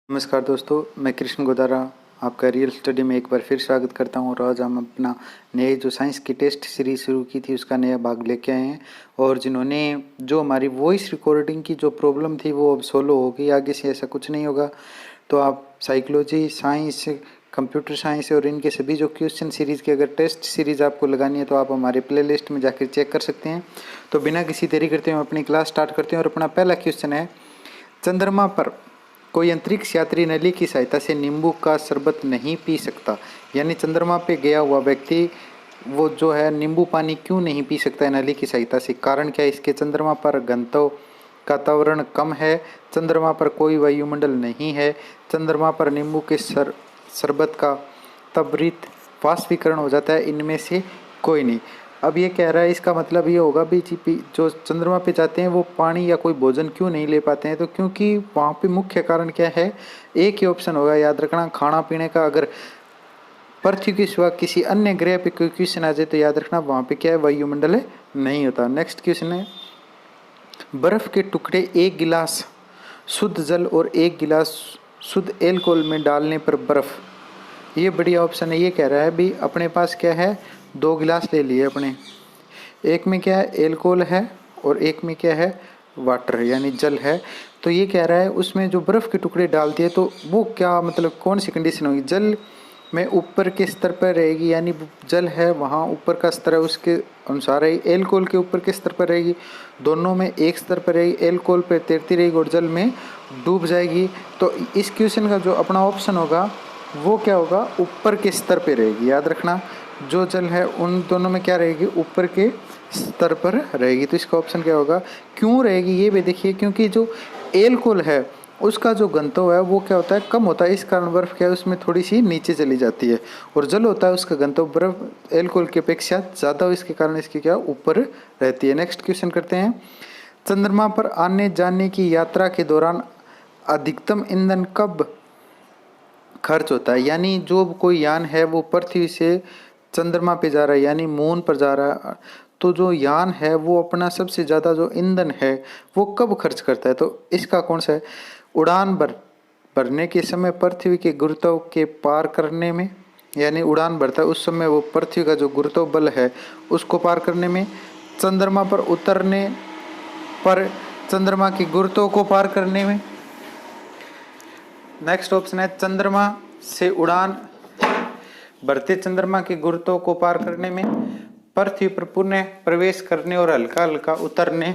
नमस्कार दोस्तों, मैं कृष्ण गोदारा आपका रियल स्टडी में एक बार फिर स्वागत करता हूं। और आज हम अपना नए जो साइंस की टेस्ट सीरीज शुरू की थी उसका नया भाग लेके आए हैं। और जिन्होंने जो हमारी वॉइस रिकॉर्डिंग की जो प्रॉब्लम थी वो अब सोल्व हो गई, आगे से ऐसा कुछ नहीं होगा। तो आप साइकोलॉजी, साइंस, कंप्यूटर साइंस और इनके सभी जो क्वेश्चन सीरीज़ की अगर टेस्ट सीरीज़ आपको लगानी है तो आप हमारे प्लेलिस्ट में जाकर चेक कर सकते हैं। तो बिना किसी देरी करते हुए अपनी क्लास स्टार्ट करते हैं। और अपना पहला क्वेश्चन है, चंद्रमा पर कोई अंतरिक्ष यात्री नली की सहायता से नींबू का शरबत नहीं पी सकता। यानी चंद्रमा पे गया हुआ व्यक्ति वो जो है नींबू पानी क्यों नहीं पी सकता है नली की सहायता से? कारण क्या है इसके? चंद्रमा पर घनत्व का वातावरण कम है, चंद्रमा पर कोई वायुमंडल नहीं है, चंद्रमा पर नींबू के शरबत का त्वरित वाष्पीकरण हो जाता है, इनमें से कोई नहीं। अब ये कह रहा है, इसका मतलब ये होगा भी जो चंद्रमा पे जाते हैं वो पानी या कोई भोजन क्यों नहीं ले पाते हैं? तो क्योंकि वहाँ पे मुख्य कारण क्या है? एक ही ऑप्शन होगा, याद रखना, खाना पीने का। अगर पृथ्वी के सिवा किसी अन्य ग्रह पे कोई क्वेश्चन आ जाए तो याद रखना वहाँ पे क्या है, वायुमंडल है, नहीं होता। नेक्स्ट क्वेश्चन है, बर्फ के टुकड़े एक गिलास शुद्ध जल और एक गिलास शुद्ध एल्कोहल में डालने पर बर्फ, ये बढ़िया ऑप्शन है। ये कह रहा है भी अपने पास क्या है, दो गिलास ले लिए अपने, एक में क्या है एल्कोहल है और एक में क्या है वाटर यानी जल है। तो ये कह रहा है उसमें जो बर्फ़ के टुकड़े डाल दिए तो वो क्या मतलब कौन सी कंडीशन होगी? जल में ऊपर के स्तर पर रहेगी, यानी जल है वहाँ ऊपर का स्तर है उसके अनुसार है। एल्कोहल के ऊपर के स्तर पर रहेगी, दोनों में एक स्तर पर रहेगी, एल्कोहल पर तैरती रहेगी और जल में डूब जाएगी। तो इस क्वेश्चन का जो अपना ऑप्शन होगा वो क्या होगा, ऊपर के स्तर पे रहेगी। याद रखना, जो जल है उन दोनों में क्या रहेगी, ऊपर के स्तर पर रहेगी। तो इसका ऑप्शन क्या होगा? क्यों रहेगी ये भी देखिए, क्योंकि जो एल्कोहल है उसका जो घनत्व है वो क्या होता है, कम होता है, इस कारण बर्फ क्या है उसमें थोड़ी सी नीचे चली जाती है। और जल होता है उसका घनत्व बर्फ एल्कोहल की अपेक्षा ज़्यादा हो, इसके कारण इसकी क्या ऊपर रहती है। नेक्स्ट क्वेश्चन करते हैं, चंद्रमा पर आने जाने की यात्रा के दौरान अधिकतम ईंधन कब खर्च होता है? यानी जो कोई यान है वो पृथ्वी से चंद्रमा पे जा रहा है यानी मून पर जा रहा है, तो जो यान है वो अपना सबसे ज़्यादा जो ईंधन है वो कब खर्च करता है? तो इसका कौन सा है? उड़ान भरने के समय पृथ्वी के गुरुत्व के पार करने में, यानी उड़ान भरता है उस समय वो पृथ्वी का जो गुरुत्व बल है उसको पार करने में, चंद्रमा पर उतरने पर चंद्रमा के गुरुत्व को पार करने में। नेक्स्ट ऑप्शन है, चंद्रमा से उड़ान भरते चंद्रमा के गुरुत्व को पार करने में, पृथ्वी पर पुनः प्रवेश करने और हल्का हल्का उतरने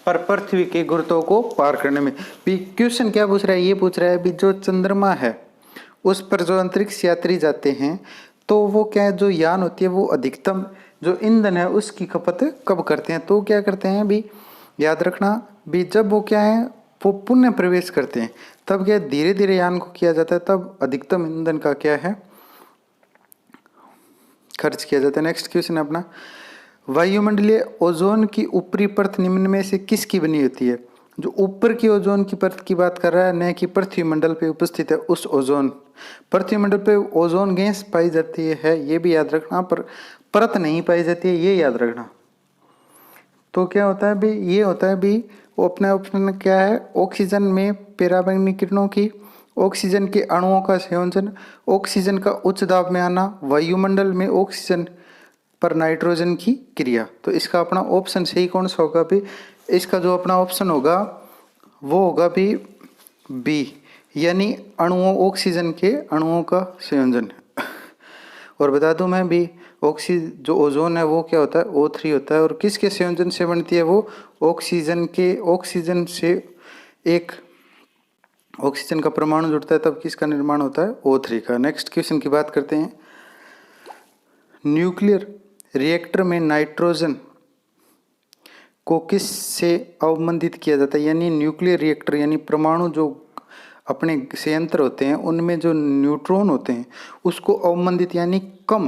पर पृथ्वी के गुरुत्व को पार करने में। क्वेश्चन क्या पूछ रहा है? ये पूछ रहा है भी जो चंद्रमा है उस पर जो अंतरिक्ष यात्री जाते हैं तो वो क्या है, जो यान होती है वो अधिकतम जो ईंधन है उसकी खपत कब करते हैं? तो क्या करते हैं भी, याद रखना भी, जब वो क्या है वो पुनः प्रवेश करते हैं तब क्या धीरे धीरे यान को किया जाता है, तब अधिकतम ईंधन का क्या है खर्च किया जाता है। नेक्स्ट क्वेश्चन है अपना, वायुमंडलीय ओजोन की ऊपरी परत निम्न में से किसकी बनी होती है? जो ऊपर की ओजोन की परत की बात कर रहा है, न कि पृथ्वी मंडल पे उपस्थित है उस ओजोन। पृथ्वी मंडल पे ओजोन गैस पाई जाती है ये भी याद रखना, पर परत नहीं पाई जाती है ये याद रखना। तो क्या होता है भी, ये होता है भी वो अपना ऑप्शन क्या है, ऑक्सीजन में पराबैंगनी किरणों की, ऑक्सीजन के अणुओं का संयोजन, ऑक्सीजन का उच्च दाब में आना, वायुमंडल में ऑक्सीजन पर नाइट्रोजन की क्रिया। तो इसका अपना ऑप्शन सही कौन सा होगा भी? इसका जो अपना ऑप्शन होगा वो होगा भी बी, यानी अणुओं, ऑक्सीजन के अणुओं का संयोजन। और बता दूं मैं भी, जो ओजोन है वो क्या होता है, O3 होता है। और किसके संयोजन से बनती है वो? ऑक्सीजन से एक ऑक्सीजन का परमाणु जुड़ता है तब किसका निर्माण होता है? O3 का। नेक्स्ट क्वेश्चन की बात करते हैं, न्यूक्लियर रिएक्टर में नाइट्रोजन को किस से अवमंदित किया जाता है? यानी न्यूक्लियर रिएक्टर यानी परमाणु जो अपने संयंत्र होते हैं उनमें जो न्यूट्रॉन होते हैं उसको अवमंदित यानी कम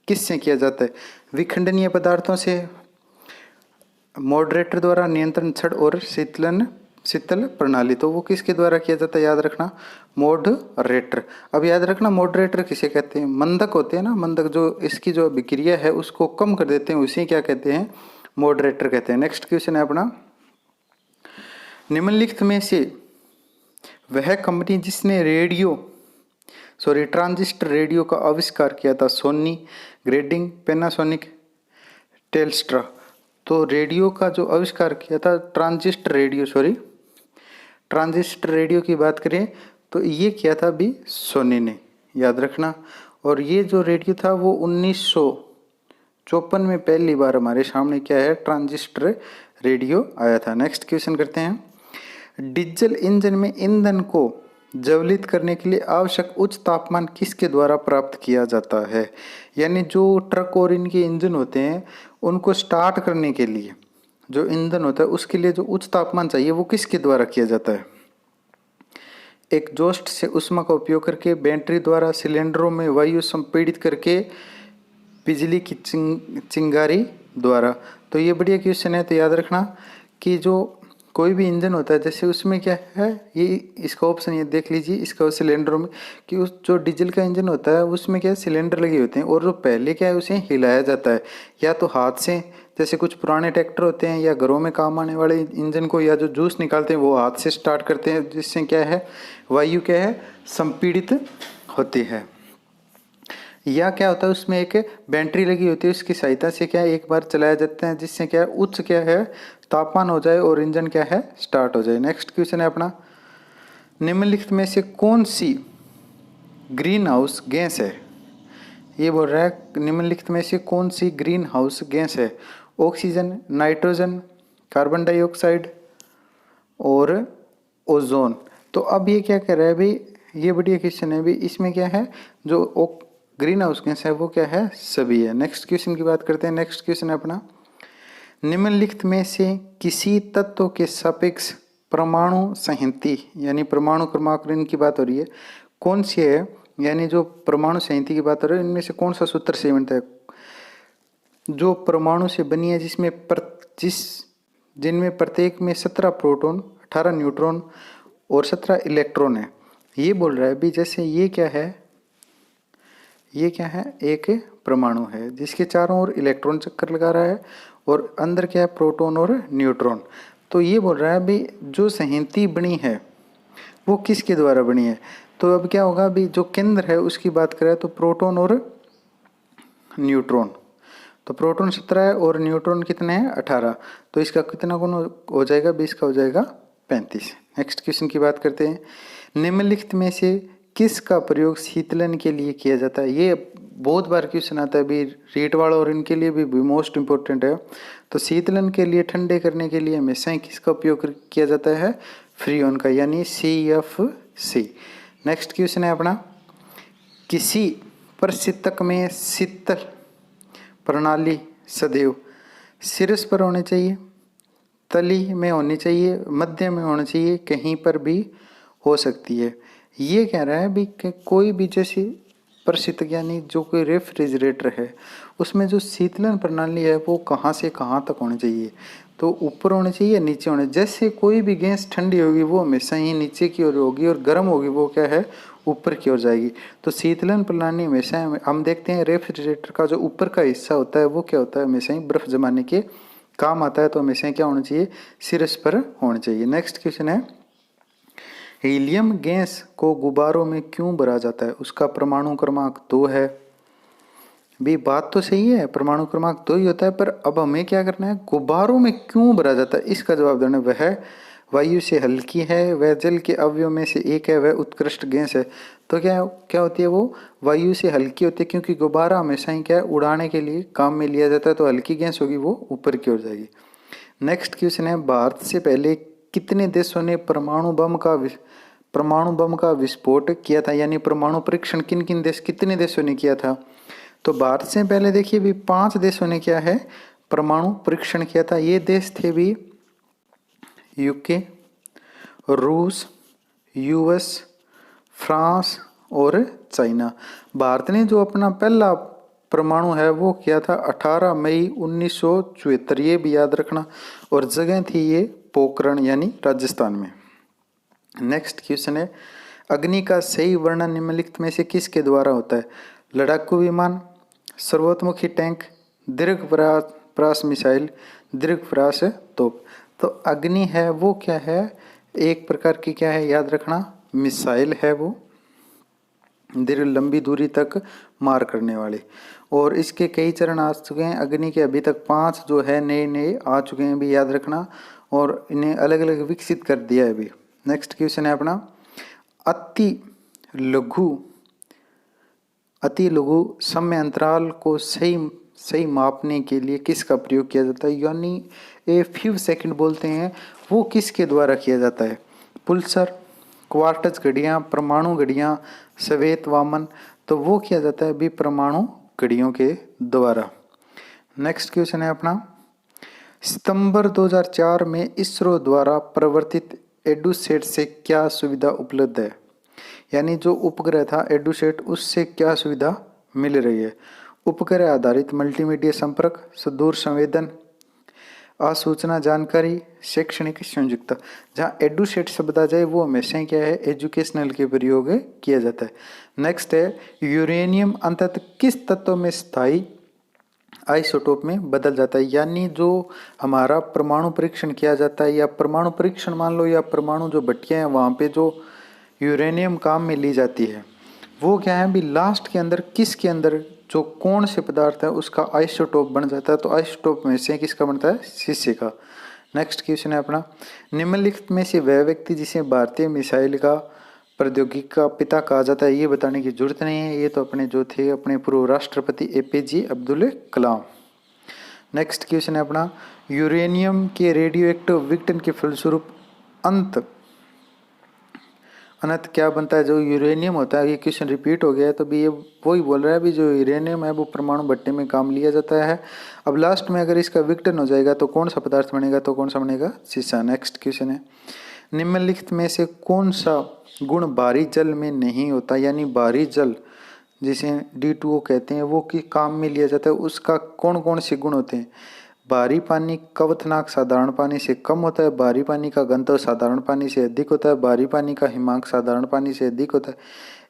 किससे किया जाता है? विखंडनीय पदार्थों से, मॉडरेटर द्वारा, नियंत्रण छड़ और शीतल प्रणाली। तो वो किसके द्वारा किया जाता है? याद रखना, मॉडरेटर। अब याद रखना मॉडरेटर किसे कहते हैं? मंदक होते हैं ना, मंदक जो इसकी जो अभिक्रिया है उसको कम कर देते हैं, उसे क्या कहते हैं? मॉडरेटर कहते हैं। नेक्स्ट क्वेश्चन है अपना, निम्नलिखित में से वह कंपनी जिसने ट्रांजिस्टर रेडियो का आविष्कार किया था, सोनी, ग्रेडिंग, पैनासोनिक, टेल्स्ट्रा। तो रेडियो का जो आविष्कार किया था, ट्रांजिस्टर रेडियो की बात करें तो ये किया था भी सोनी ने, याद रखना। और ये जो रेडियो था वो 1954 में पहली बार हमारे सामने क्या है, ट्रांजिस्टर रेडियो आया था। नेक्स्ट क्वेश्चन करते हैं। डीजल इंजन में ईंधन को ज्वलित करने के लिए आवश्यक उच्च तापमान किसके द्वारा प्राप्त किया जाता है? यानी जो ट्रक और इनके इंजन होते हैं उनको स्टार्ट करने के लिए जो ईंधन होता है उसके लिए जो उच्च तापमान चाहिए वो किसके द्वारा किया जाता है? एग्जॉस्ट से ऊष्मा का उपयोग करके, बैटरी द्वारा, सिलेंडरों में वायु संपीड़ित करके, बिजली की चिंगारी द्वारा। तो ये बढ़िया क्वेश्चन है। तो याद रखना कि जो कोई भी इंजन होता है जैसे उसमें क्या है, ये इसका ऑप्शन ये देख लीजिए, इसका सिलेंडरों में कि उस जो डीजल का इंजन होता है उसमें क्या है, सिलेंडर लगे होते हैं और जो पहले क्या है उसे हिलाया जाता है या तो हाथ से, जैसे कुछ पुराने ट्रैक्टर होते हैं या घरों में काम आने वाले इंजन को या जो जूस निकालते हैं वो हाथ से स्टार्ट करते हैं, जिससे क्या है वायु क्या है संपीड़ित होती है। या क्या होता है उसमें एक बैटरी लगी होती है, उसकी सहायता से क्या है एक बार चलाया जाता है, जिससे क्या है उच्च क्या है तापमान हो जाए और इंजन क्या है स्टार्ट हो जाए। नेक्स्ट क्वेश्चन है अपना, निम्नलिखित में से कौन सी ग्रीन हाउस गैस है? ये बोल रहा है निम्नलिखित में से कौन सी ग्रीन हाउस गैस है? ऑक्सीजन, नाइट्रोजन, कार्बन डाइऑक्साइड और ओजोन। तो अब ये क्या कह रहा है भाई, ये बढ़िया क्वेश्चन है भाई, इसमें क्या है जो ग्रीन हाउस गैस है वो क्या है सभी है। नेक्स्ट क्वेश्चन की बात करते हैं। नेक्स्ट क्वेश्चन है अपना, निम्नलिखित में से किसी तत्व के सापेक्ष परमाणु संहति यानी परमाणु क्रमांक की बात हो रही है, कौन सी है? यानी जो परमाणु संहति की बात हो रही है इनमें से कौन सा सूत्र से बनता है? जो परमाणु से बनी है जिनमें प्रत्येक में 17 प्रोटॉन, 18 न्यूट्रॉन और 17 इलेक्ट्रॉन है। ये बोल रहा है भी जैसे ये क्या है एक परमाणु है जिसके चारों ओर इलेक्ट्रॉन चक्कर लगा रहा है और अंदर क्या है प्रोटॉन और न्यूट्रॉन। तो ये बोल रहा है भी जो संहति बनी है वो किसके द्वारा बनी है? तो अब क्या होगा भी जो केंद्र है उसकी बात करें तो प्रोटॉन और न्यूट्रॉन। तो प्रोटॉन 17 है और न्यूट्रॉन कितने हैं 18। तो इसका कितना गुण हो जाएगा? 20 का हो जाएगा 35। नेक्स्ट क्वेश्चन की बात करते हैं, निम्नलिखित में से किसका प्रयोग शीतलन के लिए किया जाता है? ये बहुत बार क्वेश्चन आता है भी रीट वाला और इनके लिए भी मोस्ट इंपॉर्टेंट है। तो शीतलन के लिए, ठंडे करने के लिए हमेशा किसका उपयोग किया जाता है? फ्रीऑन का, यानी CFC। नेक्स्ट क्वेश्चन है अपना, किसी प्रशीतक में शीतल प्रणाली सदैव शीर्ष पर होनी चाहिए, तली में होनी चाहिए, मध्य में होनी चाहिए, कहीं पर भी हो सकती है। ये कह रहा है भी कि कोई भी जैसे प्रशीतक यानी जो कोई रेफ्रिजरेटर है उसमें जो शीतलन प्रणाली है वो कहाँ से कहाँ तक होनी चाहिए? तो ऊपर होनी चाहिए या नीचे होनी? जैसे कोई भी गैस ठंडी होगी वो हमेशा ही नीचे की ओर होगी और गर्म होगी वो क्या है ऊपर की ओर जाएगी। तो शीतलन प्रणाली हमेशा हम देखते हैं रेफ्रिजरेटर का जो ऊपर का हिस्सा होता है वो क्या होता है हमेशा ही बर्फ जमाने के काम आता है। तो हमेशा क्या होना चाहिए? शीर्ष पर होना चाहिए। नेक्स्ट क्वेश्चन है, हीलियम गैस को गुब्बारों में क्यों भरा जाता है? उसका परमाणु क्रमांक 2 है। भी बात तो सही है, परमाणु क्रमांक 2 ही होता है, पर अब हमें क्या करना है, गुब्बारों में क्यों भरा जाता है इसका जवाब देना। वह वायु से हल्की है, वह जल के अवयव में से एक है, वह उत्कृष्ट गैस है। तो क्या होती है वो वायु से हल्की होती है क्योंकि गुब्बारा हमेशा ही क्या है उड़ाने के लिए काम में लिया जाता है। तो हल्की गैस होगी वो ऊपर की ओर जाएगी। नेक्स्ट क्वेश्चन है, भारत से पहले कितने देशों ने परमाणु बम का विस्फोट किया था? यानी परमाणु परीक्षण कितने देशों ने किया था? तो भारत से पहले देखिए भी 5 देशों ने क्या है परमाणु परीक्षण किया था। ये देश थे भी यूके, रूस, US, फ्रांस और चाइना। भारत ने जो अपना पहला परमाणु है वो किया था 18 मई 1974, ये भी याद रखना। और जगह थी ये पोखरण यानी राजस्थान में। नेक्स्ट क्वेश्चन है, अग्नि का सही वर्णन निम्नलिखित में से किसके द्वारा होता है? लड़ाकू विमान, सर्वतोमुखी टैंक, दीर्घ प्रयास मिसाइल, दीर्घ प्रयास तोप। तो अग्नि है वो क्या है एक प्रकार की क्या है याद रखना मिसाइल है वो दीर्घ लंबी दूरी तक मार करने वाले। और इसके कई चरण आ चुके हैं। अग्नि के अभी तक 5 जो है नए नए आ चुके हैं, भी याद रखना, और इन्हें अलग अलग विकसित कर दिया है अभी। नेक्स्ट क्वेश्चन है अपना, अति लघु समय अंतराल को सही मापने के लिए किसका प्रयोग किया जाता है, यानी ए फ्यू सेकंड बोलते हैं, वो किसके द्वारा किया जाता है? पुल्सर, क्वार्टज घड़ियाँ, परमाणु घड़ियाँ, श्वेत वामन, तो वो किया जाता है भी परमाणु घड़ियों के द्वारा। नेक्स्ट क्वेश्चन है अपना, सितंबर 2004 में इसरो द्वारा प्रवर्तित एडुसेट से क्या सुविधा उपलब्ध है, यानी जो उपग्रह था एडुसेट, उससे क्या सुविधा मिल रही है? उपग्रह आधारित मल्टीमीडिया संपर्क, सुदूर संवेदन, असूचना जानकारी, शैक्षणिक संयुक्ता। जहाँ एडुसेट शब्द आ जाए वो हमेशा क्या है, एजुकेशनल के प्रयोग किया जाता है। नेक्स्ट है, यूरेनियम अंततः किस तत्व में स्थायी आइसोटोप में बदल जाता है, यानी जो हमारा परमाणु परीक्षण किया जाता है, या परमाणु परीक्षण मान लो, या परमाणु जो भट्टियाँ हैं वहाँ पे जो यूरेनियम काम में ली जाती है, वो क्या है भी लास्ट के अंदर किसके अंदर जो कौन से पदार्थ है उसका आइसोटोप बन जाता है। तो आइसोटोप में से किसका बनता है? शीशे का। नेक्स्ट क्वेश्चन है अपना, निम्नलिखित में से वह व्यक्ति जिसे भारतीय मिसाइल का प्रौद्योगिकी का पिता कहा जाता है, ये बताने की जरूरत नहीं है, ये तो अपने जो थे अपने पूर्व राष्ट्रपति APJ Abdul Kalam. Next question है अपना, यूरेनियम के रेडियो एक्टिव विघटन के फलस्वरूप अनंत क्या बनता है? जो यूरेनियम होता है, ये क्वेश्चन रिपीट हो गया है, तो भी ये वही बोल रहा है भी जो यूरेनियम है वो परमाणु भट्टे में काम लिया जाता है। अब लास्ट में अगर इसका विघटन हो जाएगा तो कौन सा पदार्थ बनेगा? तो कौन सा बनेगा? शीशा। नेक्स्ट क्वेश्चन है, निम्नलिखित में से कौन सा गुण भारी जल में नहीं होता, यानी भारी जल जिसे D2O कहते हैं वो कि काम में लिया जाता है, उसका कौन कौन से गुण होते हैं? भारी पानी क्वथनांक साधारण पानी से कम होता है, भारी पानी का घनत्व साधारण पानी से अधिक होता है, भारी पानी का हिमांक साधारण पानी से अधिक होता है,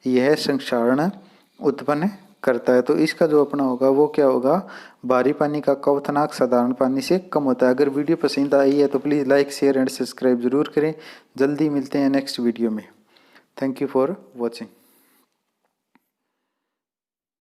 यह संक्षारण उत्पन्न करता है। तो इसका जो अपना होगा वो क्या होगा? भारी पानी का क्वथनांक साधारण पानी से कम होता है। अगर वीडियो पसंद आई है तो please like share and subscribe जरूर करें। जल्दी मिलते हैं नेक्स्ट वीडियो में। Thank you for watching.